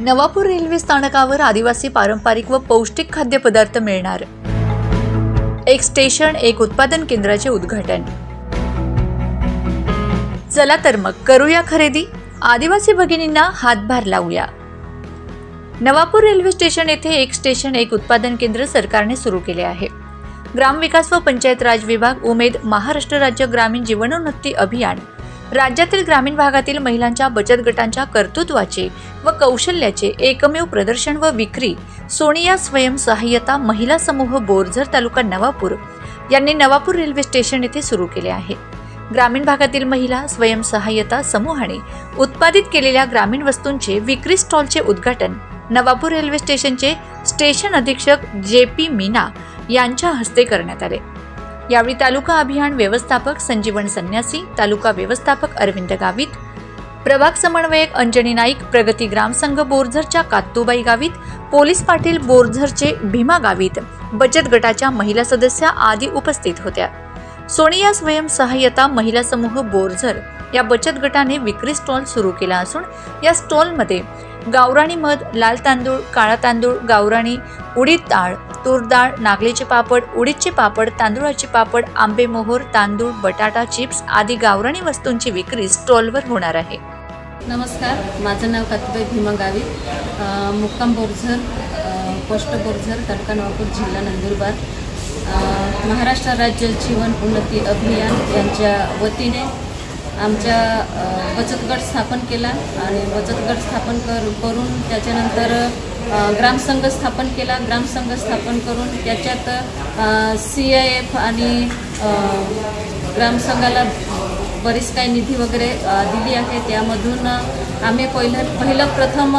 Navapur railway स्थानकावर आदिवासी पारंपरिक व पौष्टिक खाद्यपदार्थ मिळणार। एक स्टेशन एक उत्पादन केंद्राचे उद्घाटन। चला तर मग करूया खरेदी, आदिवासी भगिनींना हातभार लावूया। नवापूर रेल्वे स्टेशन येथे एक स्टेशन एक उत्पादन केंद्र सरकारने सुरू केले आहे। ग्रामविकास व पंचायत राज विभाग, उमेद, महाराष्ट्र राज्य ग्रामीण जीवनोन्नती अभियान राज्यातील ग्रामीण भागातील महिलांच्या बचत गटांच्या कर्तृत्वाचे व कौशल्याचे एकमेव प्रदर्शन व विक्री सोनिया स्वयंसहाय्यता महिला समूह बोरझर तालुका नवापूर यांनी नवापूर रेल्वे स्टेशन येथे सुरू केले आहे। ग्रामीण भागातील महिला स्वयंसहाय्यता समूहाने उत्पादित केलेल्या ग्रामीण वस्तूंचे विक्री स्टॉलचे उद्घाटन नवापूर रेल्वे स्टेशनचे स्टेशन अधीक्षक JP मीना यांच्या हस्ते करण्यात आले। यावेळी तालुका अभियान व्यवस्थापक संजीवन संन्यासी, तालुका व्यवस्थापक अरविंद गावित, प्रभाग समन्वयक अंजनी नाईक, प्रगती ग्राम संघ बोरझरच्या कात्तूबाई गावित, पोलीस पाटील बोरझरचे भीमा गावित, बचत गटाच्या महिला सदस्या आदी उपस्थित होत्या। सोनिया स्वयंसहाय्यता महिला समूह बोरझर या बचत गटाने विक्री स्टॉल सुरू केला असून या स्टॉलमध्ये गावराणी मध, लाल तांदूळ, काळा तांदूळ, गावराणी उडीद डाळ, तूर डाळ, नागलीचे पापड, उडीदचे पापड, तांदूळाचे पापड, आंबे मोहर, तांदूळ, बटाटा चिप्स आदी गावराणी वस्तूंची विक्री स्टॉलवर होणार आहे। नमस्कार, माझं नाव कात्तूबाई भीमा गावित, मुक्काम बोरझर, पोस्ट बोरझर, तालुका नवापूर, जिल्हा नंदुरबार। महाराष्ट्र राज्य जीवन उन्नती अभियान यांच्या वतीने आमच्या बचत गट स्थापन केला आणि बचत गट स्थापन करून त्याच्यानंतर ग्रामसंघ स्थापन केला। ग्रामसंघ स्थापन करून त्याच्यात CIF आणि ग्रामसंघाला बरीच काही निधी वगैरे दिली आहे। त्यामधून आम्ही पहिलं प्रथम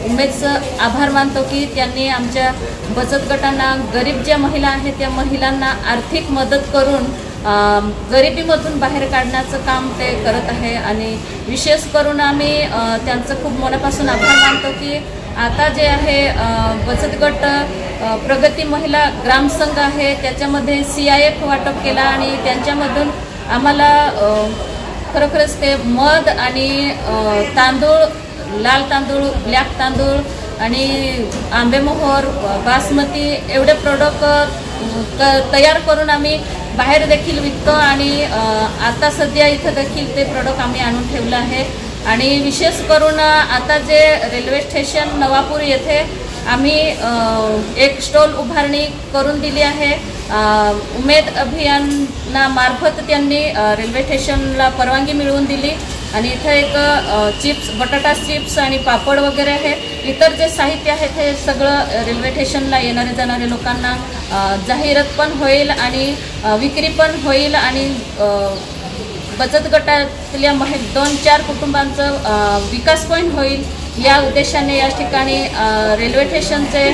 उमेदचं आभार मानतो की त्यांनी आमच्या बचत गटांना, गरीब ज्या महिला आहेत त्या महिलांना आर्थिक मदत करून गरिबीमधून बाहेर काढण्याचं काम ते करत आहे आणि विशेष करून आम्ही त्यांचं खूप मनापासून आभार मानतो की आता जे आहे बचत गट प्रगती महिला ग्रामसंघ आहे त्याच्यामध्ये CIF वाटप केला आणि त्यांच्यामधून आम्हाला खरोखरच ते मध आणि तांदूळ, लाल तांदूळ, ब्लॅक तांदूळ आणि आंबेमोहर, बासमती एवढे प्रोडक्ट तयार करून आम्ही बाहेर देखील विकतो आणि आता सध्या इथं देखील ते प्रोडक्ट आम्ही आणून ठेवलं आहे। आणि विशेष करून आता जे रेल्वे स्टेशन नवापूर येथे आम्ही एक स्टॉल उभारणी करून दिली आहे। उमेद अभियानामार्फत त्यांनी रेल्वे स्टेशनला परवानगी मिळवून दिली आणि इथं एक चिप्स, बटाटा चिप्स आणि पापड वगैरे आहे। इतर जे साहित्य आहे ते सगळं रेल्वे स्टेशनला येणारे जाणारे लोकांना जाहिरात पण होईल आणि विक्री पण होईल आणि बचत गटातल्या 2-4 कुटुंबांचं विकास पण होईल या उद्देशाने या ठिकाणी रेल्वे स्टेशनचे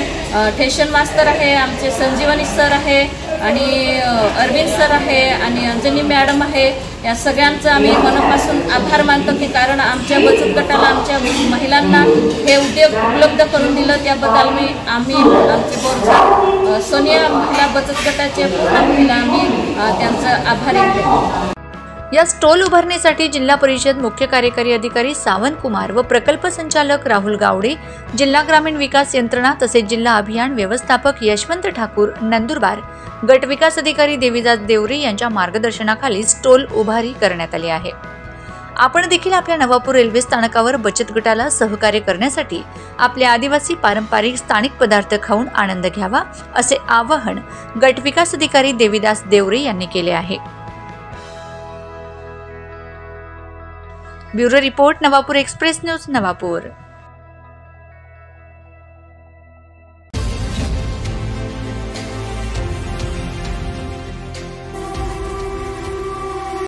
स्टेशन मास्तर आहे, आमचे संजीवनी सर आहे आणि अरविंद सर आहे आणि अंजनी मॅडम आहे। या सगळ्यांचं आम्ही मनापासून आभार मानतो की कारण आमच्या बचत गटाला, आमच्या महिलांना हे उद्योग उपलब्ध करून दिलं त्याबद्दल आम्ही आमचे बोरझर सोनिया महिला बचत गटाचे महिला आम्ही त्यांचं आभारी आहे। या स्टॉल उभारणीसाठी जिल्हा परिषद मुख्य कार्यकारी अधिकारी सावंत कुमार व प्रकल्प संचालक राहुल गावडे, जिल्हा ग्रामीण विकास यंत्रणा तसेच जिल्हा अभियान व्यवस्थापक यशवंत ठाकूर नंदुरबार, गट विकास अधिकारी देवीदास देवरे यांच्या मार्गदर्शनाखाली स्टॉल उभारी करण्यात आली आहे। आपण देखील आपल्या नवापूर रेल्वे स्थानकावर बचत गटाला सहकार्य करण्यासाठी आपले आदिवासी पारंपरिक स्थानिक पदार्थ खाऊन आनंद घ्यावा असे आवाहन गट विकास अधिकारी देवीदास देवरे यांनी केले आहे। Bureau report, Navapur express news, Navapur.